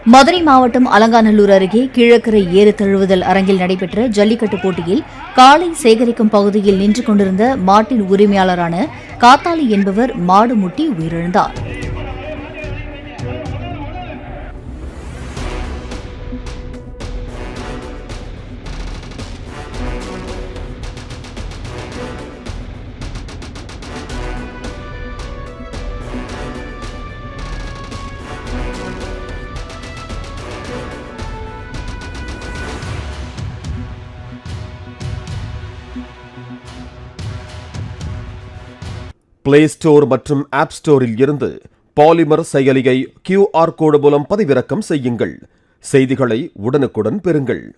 மதுரை மாவட்டம் அலங்காநல்லூர் அருகே கீழக்கரை ஏறு தழுவுதல் அரங்கில் நடைபெற்ற ஜல்லிக்கட்டு போட்டியில் காளை சேகரிக்கும் பகுதியில் நின்று கொண்டிருந்த மாட்டின் உரிமையாளரான காத்தாலி என்பவர் மாடு முட்டி உயிரிழந்தார். பிளே ஸ்டோர் மற்றும் ஆப் ஸ்டோரில் இருந்து பாலிமர் செயலியை QR கோடு மூலம் பதிவிறக்கம் செய்யுங்கள். செய்திகளை உடனுக்குடன் பெறுங்கள்.